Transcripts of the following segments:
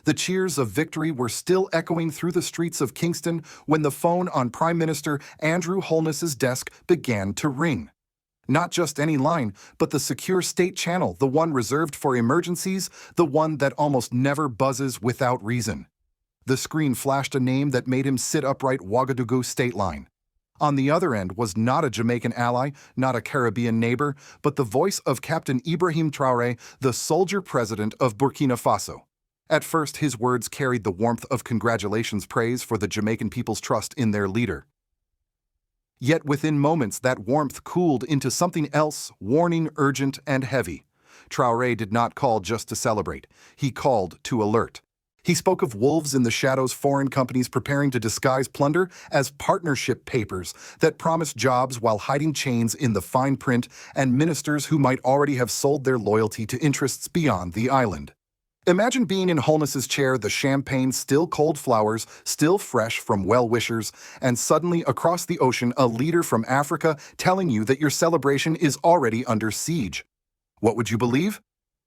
The cheers of victory were still echoing through the streets of Kingston when the phone on Prime Minister Andrew Holness's desk began to ring. Not just any line, but the secure state channel, the one reserved for emergencies, the one that almost never buzzes without reason. The screen flashed a name that made him sit upright: Wagadougou state line. On the other end was not a Jamaican ally, not a Caribbean neighbor, but the voice of Captain Ibrahim Traoré, the soldier president of Burkina Faso. At first, his words carried the warmth of congratulations, praise for the Jamaican people's trust in their leader. Yet within moments, that warmth cooled into something else, warning, urgent, and heavy. Traoré did not call just to celebrate. He called to alert. He spoke of wolves in the shadows, foreign companies preparing to disguise plunder as partnership papers that promised jobs while hiding chains in the fine print, and ministers who might already have sold their loyalty to interests beyond the island. Imagine being in Holness's chair, the champagne still cold, flowers still fresh from well-wishers, and suddenly across the ocean a leader from Africa telling you that your celebration is already under siege. What would you believe?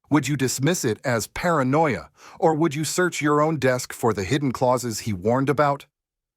Would you dismiss it as paranoia, or would you search your own desk for the hidden clauses he warned about?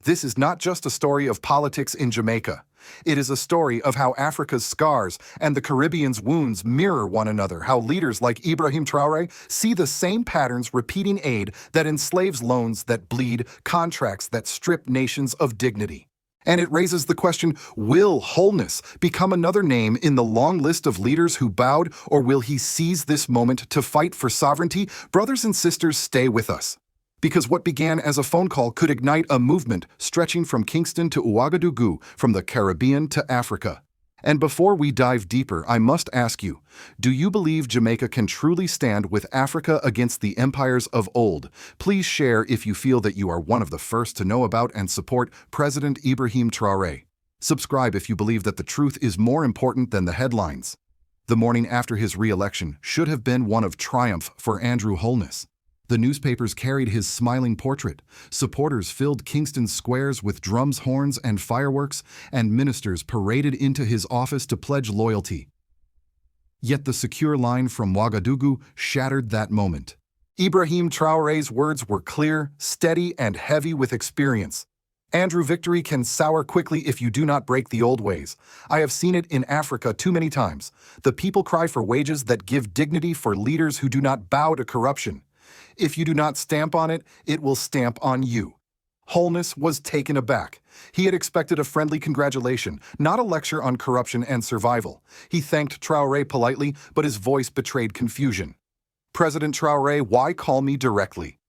This is not just a story of politics in Jamaica. It is a story of how Africa's scars and the Caribbean's wounds mirror one another, how leaders like Ibrahim Traoré see the same patterns repeating: aid that enslaves, loans that bleed, contracts that strip nations of dignity. And it raises the question, will Holness become another name in the long list of leaders who bowed, or will he seize this moment to fight for sovereignty? Brothers and sisters, stay with us. Because what began as a phone call could ignite a movement stretching from Kingston to Wagadougou, from the Caribbean to Africa. And before we dive deeper, I must ask you, do you believe Jamaica can truly stand with Africa against the empires of old? Please share if you feel that you are one of the first to know about and support President Ibrahim Traoré. Subscribe if you believe that the truth is more important than the headlines. The morning after his re-election should have been one of triumph for Andrew Holness. The newspapers carried his smiling portrait, supporters filled Kingston's squares with drums, horns, and fireworks, and ministers paraded into his office to pledge loyalty. Yet the secure line from Wagadougou shattered that moment. Ibrahim Traoré's words were clear, steady, and heavy with experience. Andrew, victory can sour quickly if you do not break the old ways. I have seen it in Africa too many times. The people cry for wages that give dignity, for leaders who do not bow to corruption. If you do not stamp on it, it will stamp on you. Holness was taken aback. He had expected a friendly congratulation, not a lecture on corruption and survival. He thanked Traoré politely, but his voice betrayed confusion. President Traoré, why call me directly?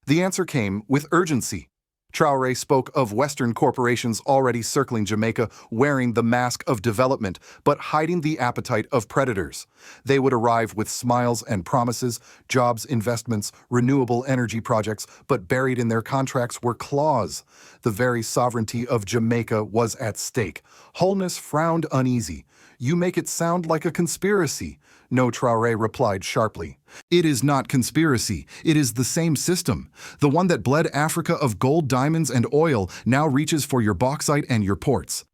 The answer came with urgency. Traoré spoke of Western corporations already circling Jamaica, wearing the mask of development, but hiding the appetite of predators. They would arrive with smiles and promises, jobs, investments, renewable energy projects, but buried in their contracts were claws. The very sovereignty of Jamaica was at stake. Holness frowned uneasy. You make it sound like a conspiracy. No, Traoré replied sharply. It is not conspiracy. It is the same system. The one that bled Africa of gold, diamonds, and oil now reaches for your bauxite and your ports.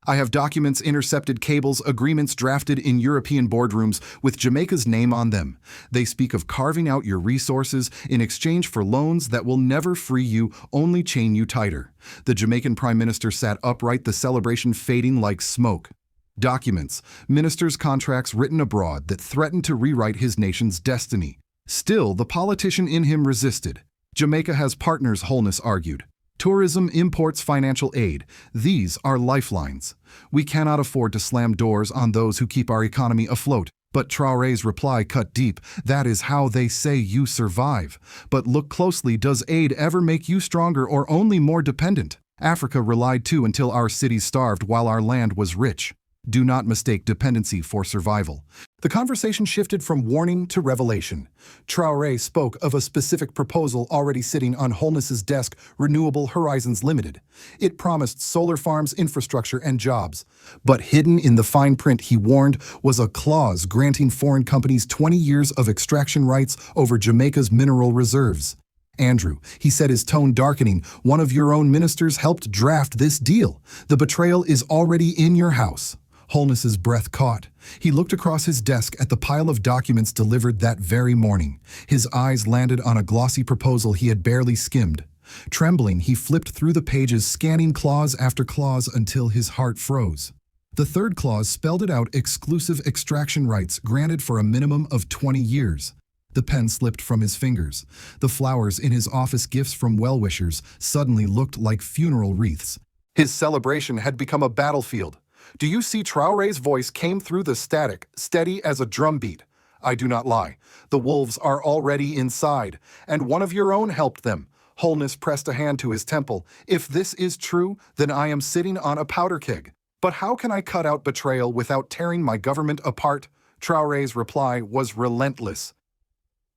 I have documents, intercepted cables, agreements drafted in European boardrooms with Jamaica's name on them. They speak of carving out your resources in exchange for loans that will never free you, only chain you tighter. The Jamaican Prime Minister sat upright, the celebration fading like smoke. Documents, ministers' contracts written abroad that threatened to rewrite his nation's destiny. Still, the politician in him resisted. Jamaica has partners, Holness argued. Tourism, imports, financial aid. These are lifelines. We cannot afford to slam doors on those who keep our economy afloat. But Traoré's reply cut deep. That is how they say you survive. But look closely, does aid ever make you stronger or only more dependent? Africa relied too until our cities starved while our land was rich. Do not mistake dependency for survival. The conversation shifted from warning to revelation. Traoré spoke of a specific proposal already sitting on Holness's desk, Renewable Horizons Limited. It promised solar farms, infrastructure, and jobs. But hidden in the fine print, he warned, was a clause granting foreign companies 20 years of extraction rights over Jamaica's mineral reserves. Andrew, he said, his tone darkening, one of your own ministers helped draft this deal. The betrayal is already in your house. Holness's breath caught. He looked across his desk at the pile of documents delivered that very morning. His eyes landed on a glossy proposal he had barely skimmed. Trembling, he flipped through the pages, scanning clause after clause until his heart froze. The third clause spelled it out: exclusive extraction rights granted for a minimum of 20 years. The pen slipped from his fingers. The flowers in his office, gifts from well-wishers, suddenly looked like funeral wreaths. His celebration had become a battlefield. "Do you see?" Traore's voice came through the static, steady as a drumbeat. "I do not lie. The wolves are already inside, and one of your own helped them." Holness pressed a hand to his temple. "If this is true, then I am sitting on a powder keg. But how can I cut out betrayal without tearing my government apart?" Traore's reply was relentless.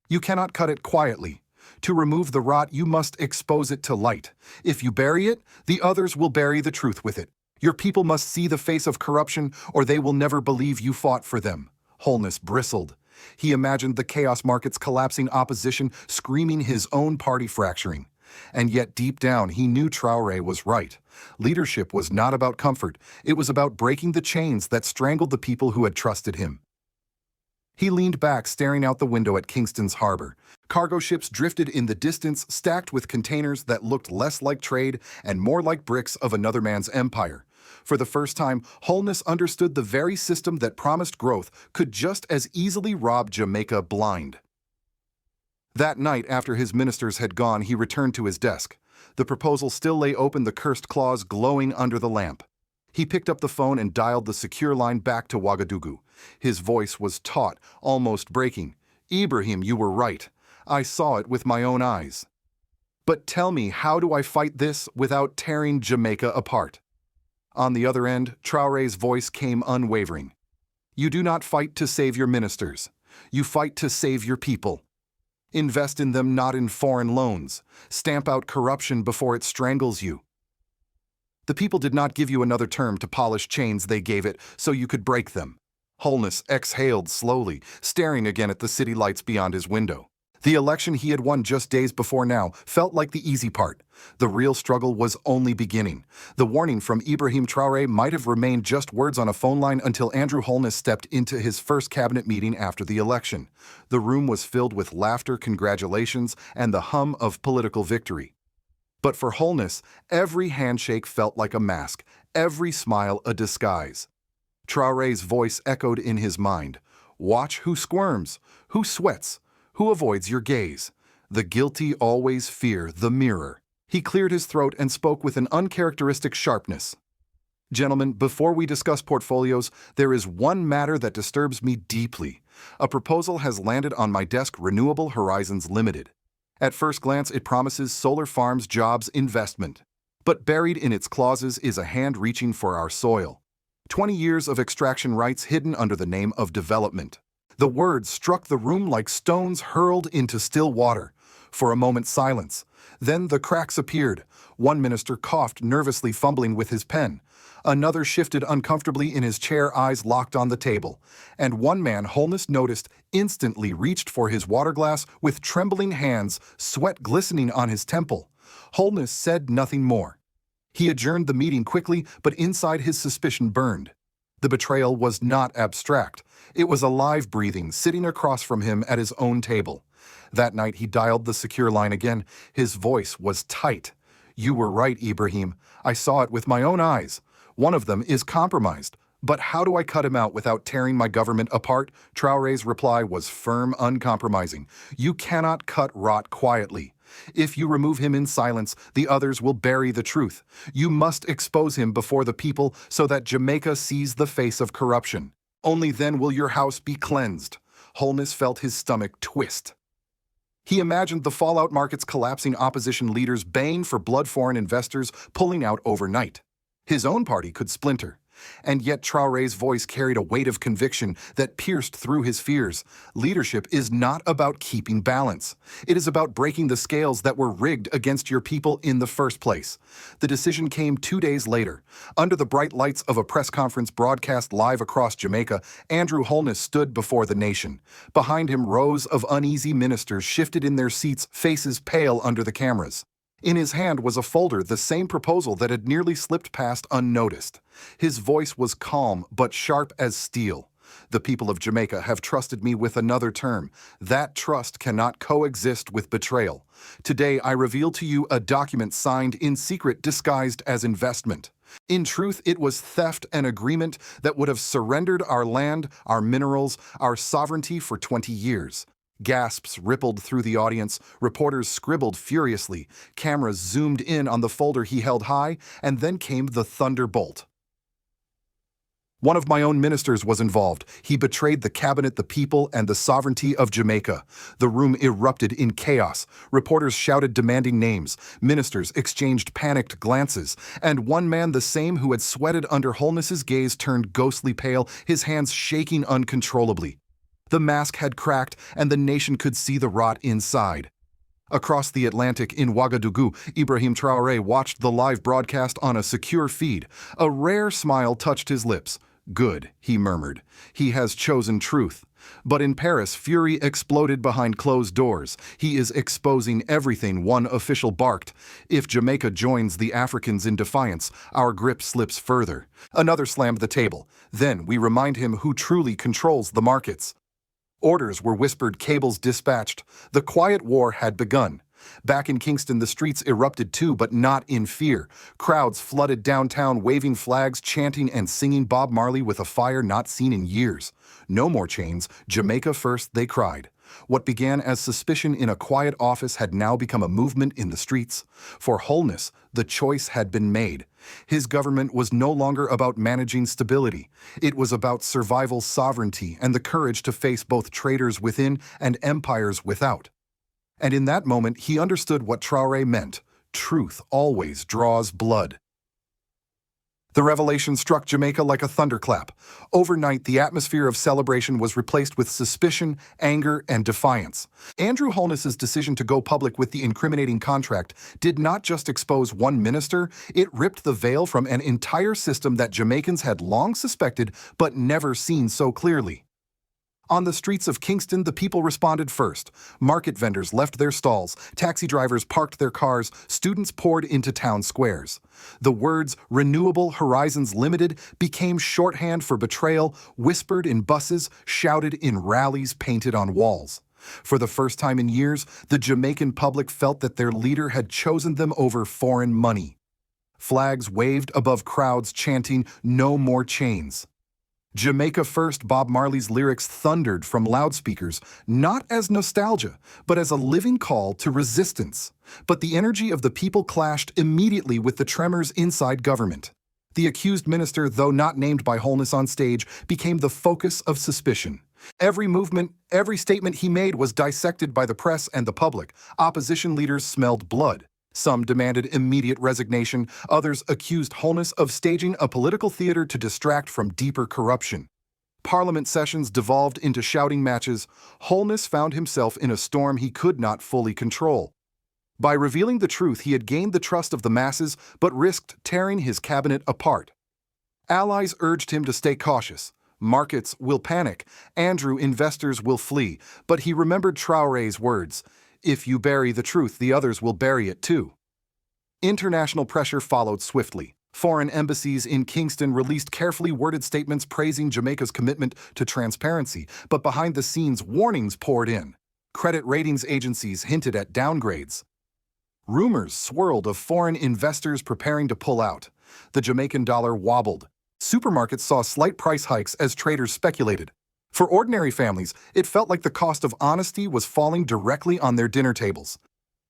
"You cannot cut it quietly. To remove the rot, you must expose it to light. If you bury it, the others will bury the truth with it. Your people must see the face of corruption, or they will never believe you fought for them." Holness bristled. He imagined the chaos markets collapsing, opposition screaming, his own party fracturing. And yet deep down he knew Traore was right. Leadership was not about comfort. It was about breaking the chains that strangled the people who had trusted him. He leaned back, staring out the window at Kingston's harbor. Cargo ships drifted in the distance, stacked with containers that looked less like trade and more like bricks of another man's empire. For the first time, Holness understood the very system that promised growth could just as easily rob Jamaica blind. That night, after his ministers had gone, he returned to his desk. The proposal still lay open, the cursed clause glowing under the lamp. He picked up the phone and dialed the secure line back to Wagadougou. His voice was taut, almost breaking. "Ibrahim, you were right. I saw it with my own eyes. But tell me, how do I fight this without tearing Jamaica apart?" On the other end, Traore's voice came unwavering. "You do not fight to save your ministers. You fight to save your people. Invest in them, not in foreign loans. Stamp out corruption before it strangles you. The people did not give you another term to polish chains, they gave it so you could break them." Holness exhaled slowly, staring again at the city lights beyond his window. The election he had won just days before now felt like the easy part. The real struggle was only beginning. The warning from Ibrahim Traoré might have remained just words on a phone line until Andrew Holness stepped into his first cabinet meeting after the election. The room was filled with laughter, congratulations, and the hum of political victory. But for Holness, every handshake felt like a mask, every smile a disguise. Traoré's voice echoed in his mind. "Watch who squirms, who sweats, who avoids your gaze. The guilty always fear the mirror." He cleared his throat and spoke with an uncharacteristic sharpness. "Gentlemen, before we discuss portfolios, there is one matter that disturbs me deeply. A proposal has landed on my desk, Renewable Horizons Limited. At first glance, it promises solar farms, jobs, investment. But buried in its clauses is a hand reaching for our soil. 20 years of extraction rights hidden under the name of development." The words struck the room like stones hurled into still water. For a moment, silence. Then the cracks appeared. One minister coughed, nervously fumbling with his pen. Another shifted uncomfortably in his chair, eyes locked on the table. And one man, Holness noticed, instantly reached for his water glass with trembling hands, sweat glistening on his temple. Holness said nothing more. He adjourned the meeting quickly, but inside his suspicion burned. The betrayal was not abstract. It was alive, breathing, sitting across from him at his own table. That night he dialed the secure line again. His voice was tight. "You were right, Ibrahim. I saw it with my own eyes. One of them is compromised. But how do I cut him out without tearing my government apart?" Traoré's reply was firm, uncompromising. "You cannot cut rot quietly. If you remove him in silence, the others will bury the truth. You must expose him before the people so that Jamaica sees the face of corruption. Only then will your house be cleansed." Holness felt his stomach twist. He imagined the fallout markets collapsing, opposition leaders baying for blood, foreign investors pulling out overnight. His own party could splinter. And yet Traoré's voice carried a weight of conviction that pierced through his fears. Leadership is not about keeping balance. It is about breaking the scales that were rigged against your people in the first place. The decision came 2 days later. Under the bright lights of a press conference broadcast live across Jamaica, Andrew Holness stood before the nation. Behind him, rows of uneasy ministers shifted in their seats, faces pale under the cameras. In his hand was a folder, the same proposal that had nearly slipped past unnoticed. His voice was calm but sharp as steel. The people of Jamaica have trusted me with another term. That trust cannot coexist with betrayal. Today I reveal to you a document signed in secret disguised as investment. In truth, it was theft and agreement that would have surrendered our land, our minerals, our sovereignty for 20 years. Gasps rippled through the audience, reporters scribbled furiously, cameras zoomed in on the folder he held high, and then came the thunderbolt. One of my own ministers was involved. He betrayed the cabinet, the people, and the sovereignty of Jamaica. The room erupted in chaos. Reporters shouted demanding names. Ministers exchanged panicked glances. And one man, the same who had sweated under Holness's gaze, turned ghostly pale, his hands shaking uncontrollably. The mask had cracked, and the nation could see the rot inside. Across the Atlantic in Wagadougou, Ibrahim Traoré watched the live broadcast on a secure feed. A rare smile touched his lips. "Good," he murmured. "He has chosen truth." But in Paris, fury exploded behind closed doors. "He is exposing everything," one official barked. "If Jamaica joins the Africans in defiance, our grip slips further." Another slammed the table. "Then we remind him who truly controls the markets." Orders were whispered, cables dispatched. The quiet war had begun. Back in Kingston, the streets erupted too, but not in fear. Crowds flooded downtown, waving flags, chanting and singing Bob Marley with a fire not seen in years. "No more chains, Jamaica first," they cried. What began as suspicion in a quiet office had now become a movement in the streets. For Holness, the choice had been made. His government was no longer about managing stability. It was about survival, sovereignty, and the courage to face both traitors within and empires without. And in that moment, he understood what Traore meant. Truth always draws blood. The revelation struck Jamaica like a thunderclap. Overnight, the atmosphere of celebration was replaced with suspicion, anger, and defiance. Andrew Holness's decision to go public with the incriminating contract did not just expose one minister, it ripped the veil from an entire system that Jamaicans had long suspected but never seen so clearly. On the streets of Kingston, the people responded first. Market vendors left their stalls, taxi drivers parked their cars, students poured into town squares. The words "Renewable Horizons Limited" became shorthand for betrayal, whispered in buses, shouted in rallies, painted on walls. For the first time in years, the Jamaican public felt that their leader had chosen them over foreign money. Flags waved above crowds chanting, "No more chains." Jamaica First, Bob Marley's lyrics thundered from loudspeakers, not as nostalgia, but as a living call to resistance. But the energy of the people clashed immediately with the tremors inside government. The accused minister, though not named by Holness on stage, became the focus of suspicion. Every movement, every statement he made was dissected by the press and the public. Opposition leaders smelled blood. Some demanded immediate resignation, others accused Holness of staging a political theater to distract from deeper corruption. Parliament sessions devolved into shouting matches. Holness found himself in a storm he could not fully control. By revealing the truth, he had gained the trust of the masses, but risked tearing his cabinet apart. Allies urged him to stay cautious. Markets will panic. Andrew, investors will flee. But he remembered Traoré's words. "If you bury the truth, the others will bury it too." International pressure followed swiftly. Foreign embassies in Kingston released carefully worded statements praising Jamaica's commitment to transparency, but behind the scenes, warnings poured in. Credit ratings agencies hinted at downgrades. Rumors swirled of foreign investors preparing to pull out. The Jamaican dollar wobbled. Supermarkets saw slight price hikes as traders speculated. For ordinary families, it felt like the cost of honesty was falling directly on their dinner tables.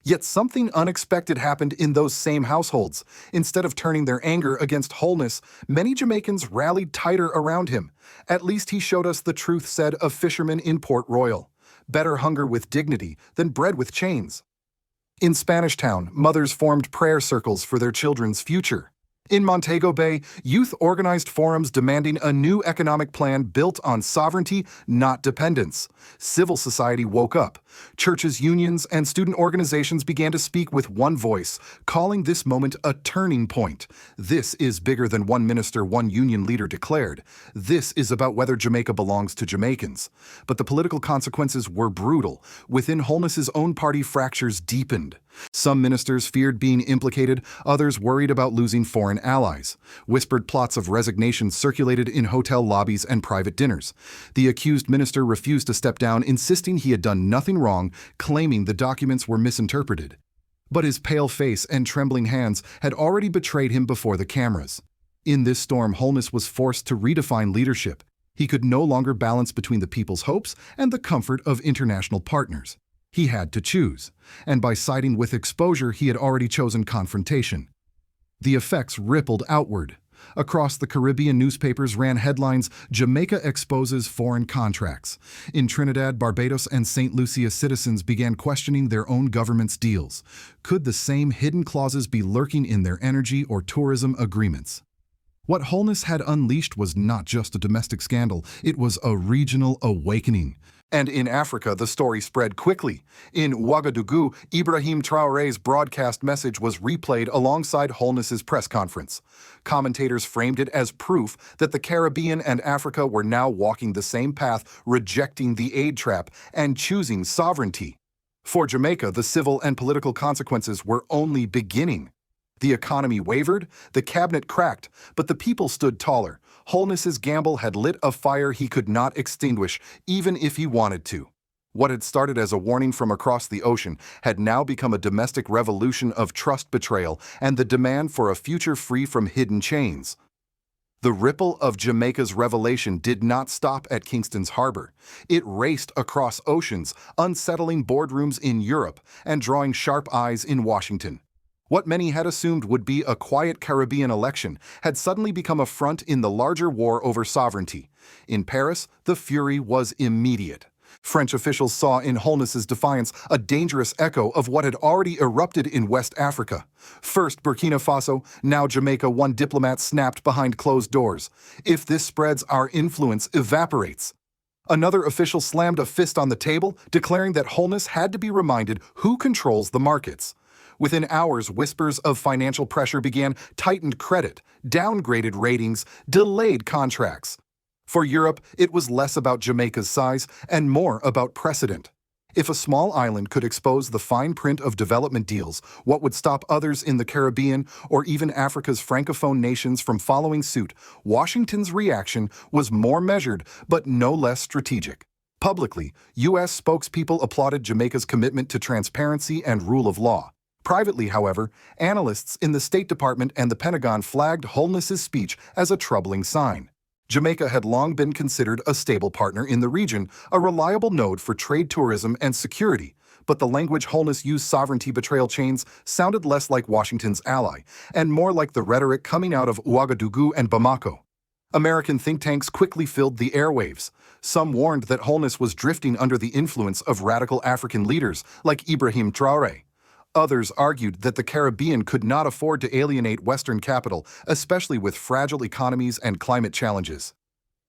Yet something unexpected happened in those same households. Instead of turning their anger against Holness, many Jamaicans rallied tighter around him. "At least he showed us the truth," said a fisherman in Port Royal. "Better hunger with dignity than bread with chains." In Spanish Town, mothers formed prayer circles for their children's future. In Montego Bay, youth organized forums demanding a new economic plan built on sovereignty, not dependence. Civil society woke up. Churches, unions, and student organizations began to speak with one voice, calling this moment a turning point. "This is bigger than one minister, one union leader declared. This is about whether Jamaica belongs to Jamaicans." But the political consequences were brutal. Within Holness's own party, fractures deepened. Some ministers feared being implicated, others worried about losing foreign allies. Whispered plots of resignation circulated in hotel lobbies and private dinners. The accused minister refused to step down, insisting he had done nothing wrong, claiming the documents were misinterpreted. But his pale face and trembling hands had already betrayed him before the cameras. In this storm, Holness was forced to redefine leadership. He could no longer balance between the people's hopes and the comfort of international partners. He had to choose, and by siding with exposure, he had already chosen confrontation. The effects rippled outward. Across the Caribbean, newspapers ran headlines, "Jamaica exposes foreign contracts." In Trinidad, Barbados, and St. Lucia, citizens began questioning their own government's deals. Could the same hidden clauses be lurking in their energy or tourism agreements? What Holness had unleashed was not just a domestic scandal, it was a regional awakening. And in Africa, the story spread quickly. In Wagadougou, Ibrahim Traoré's broadcast message was replayed alongside Holness's press conference. Commentators framed it as proof that the Caribbean and Africa were now walking the same path, rejecting the aid trap and choosing sovereignty. For Jamaica, the civil and political consequences were only beginning. The economy wavered, the cabinet cracked, but the people stood taller. Holness's gamble had lit a fire he could not extinguish, even if he wanted to. What had started as a warning from across the ocean had now become a domestic revolution of trust betrayal and the demand for a future free from hidden chains. The ripple of Jamaica's revelation did not stop at Kingston's harbor. It raced across oceans, unsettling boardrooms in Europe and drawing sharp eyes in Washington. What many had assumed would be a quiet Caribbean election had suddenly become a front in the larger war over sovereignty. In Paris, the fury was immediate. French officials saw in Holness's defiance a dangerous echo of what had already erupted in West Africa. First Burkina Faso, now Jamaica, one diplomat snapped behind closed doors. "If this spreads, our influence evaporates." Another official slammed a fist on the table, declaring that Holness had to be reminded who controls the markets. Within hours, whispers of financial pressure began, tightened credit, downgraded ratings, delayed contracts. For Europe, it was less about Jamaica's size and more about precedent. If a small island could expose the fine print of development deals, what would stop others in the Caribbean or even Africa's francophone nations from following suit? Washington's reaction was more measured, but no less strategic. Publicly, U.S. spokespeople applauded Jamaica's commitment to transparency and rule of law. Privately, however, analysts in the State Department and the Pentagon flagged Holness's speech as a troubling sign. Jamaica had long been considered a stable partner in the region, a reliable node for trade, tourism, and security, but the language Holness used, sovereignty betrayal chains, sounded less like Washington's ally, and more like the rhetoric coming out of Wagadougou and Bamako. American think tanks quickly filled the airwaves. Some warned that Holness was drifting under the influence of radical African leaders like Ibrahim Traoré. Others argued that the Caribbean could not afford to alienate Western capital, especially with fragile economies and climate challenges.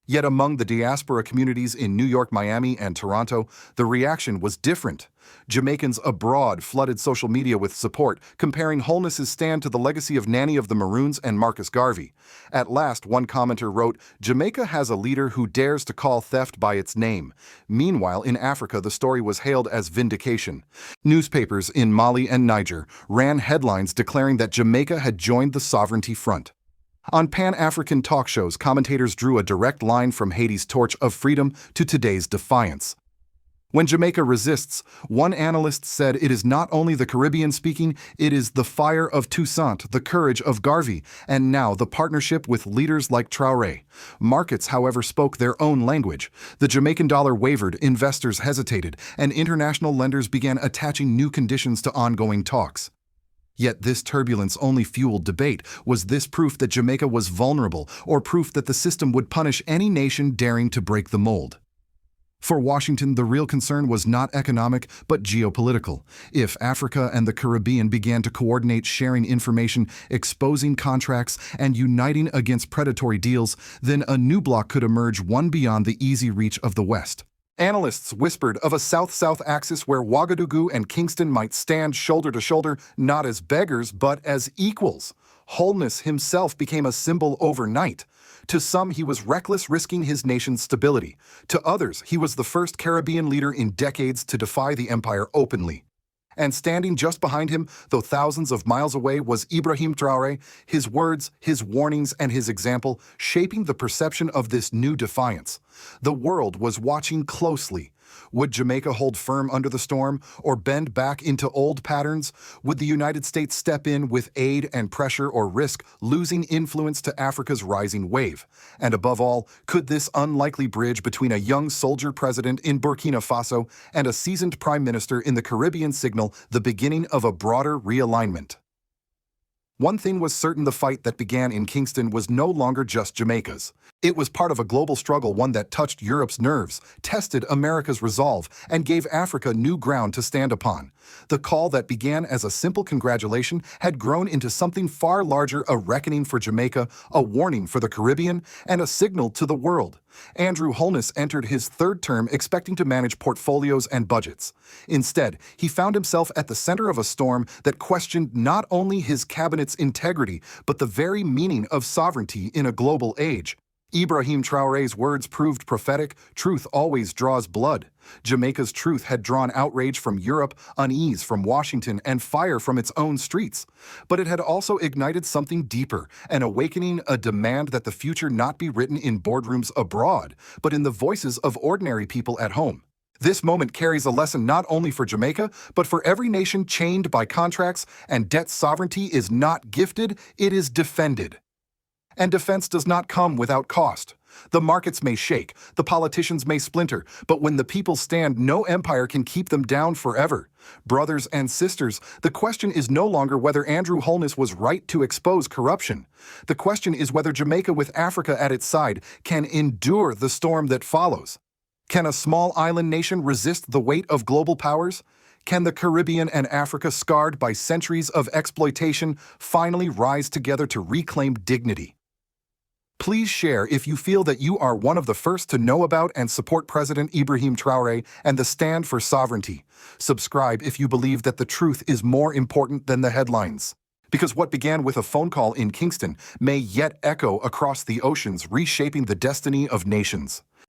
Yet among the diaspora communities in New York, Miami, and Toronto, the reaction was different. Jamaicans abroad flooded social media with support, comparing Holness's stand to the legacy of Nanny of the Maroons and Marcus Garvey. At last, one commenter wrote, "Jamaica has a leader who dares to call theft by its name." Meanwhile, in Africa, the story was hailed as vindication. Newspapers in Mali and Niger ran headlines declaring that Jamaica had joined the sovereignty front. On Pan-African talk shows, commentators drew a direct line from Haiti's torch of freedom to today's defiance. When Jamaica resists, one analyst said it is not only the Caribbean speaking, it is the fire of Toussaint, the courage of Garvey, and now the partnership with leaders like Traoré. Markets, however, spoke their own language. The Jamaican dollar wavered, investors hesitated, and international lenders began attaching new conditions to ongoing talks. Yet this turbulence only fueled debate. Was this proof that Jamaica was vulnerable, or proof that the system would punish any nation daring to break the mold? For Washington, the real concern was not economic, but geopolitical. If Africa and the Caribbean began to coordinate, sharing information, exposing contracts, and uniting against predatory deals, then a new bloc could emerge, one beyond the easy reach of the West. Analysts whispered of a South-South axis where Wagadougou and Kingston might stand shoulder to shoulder, not as beggars, but as equals. Holness himself became a symbol overnight. To some, he was reckless, risking his nation's stability. To others, he was the first Caribbean leader in decades to defy the empire openly. And standing just behind him, though thousands of miles away, was Ibrahim Traoré, his words, his warnings, and his example shaping the perception of this new defiance. The world was watching closely. Would Jamaica hold firm under the storm or bend back into old patterns? Would the United States step in with aid and pressure or risk losing influence to Africa's rising wave? And above all, could this unlikely bridge between a young soldier president in Burkina Faso and a seasoned prime minister in the Caribbean signal the beginning of a broader realignment? One thing was certain: the fight that began in Kingston was no longer just Jamaica's. It was part of a global struggle, one that touched Europe's nerves, tested America's resolve, and gave Africa new ground to stand upon. The call that began as a simple congratulation had grown into something far larger: a reckoning for Jamaica, a warning for the Caribbean, and a signal to the world. Andrew Holness entered his third term expecting to manage portfolios and budgets. Instead, he found himself at the center of a storm that questioned not only his cabinet's integrity, but the very meaning of sovereignty in a global age. Ibrahim Traoré's words proved prophetic: truth always draws blood. Jamaica's truth had drawn outrage from Europe, unease from Washington, and fire from its own streets. But it had also ignited something deeper, an awakening, a demand that the future not be written in boardrooms abroad, but in the voices of ordinary people at home. This moment carries a lesson not only for Jamaica, but for every nation chained by contracts and debt. Sovereignty is not gifted, it is defended. And defense does not come without cost. The markets may shake, the politicians may splinter, but when the people stand, no empire can keep them down forever. Brothers and sisters, the question is no longer whether Andrew Holness was right to expose corruption. The question is whether Jamaica, with Africa at its side, can endure the storm that follows. Can a small island nation resist the weight of global powers? Can the Caribbean and Africa, scarred by centuries of exploitation, finally rise together to reclaim dignity? Please share if you feel that you are one of the first to know about and support President Ibrahim Traoré and the stand for sovereignty. Subscribe if you believe that the truth is more important than the headlines. Because what began with a phone call in Kingston may yet echo across the oceans, reshaping the destiny of nations.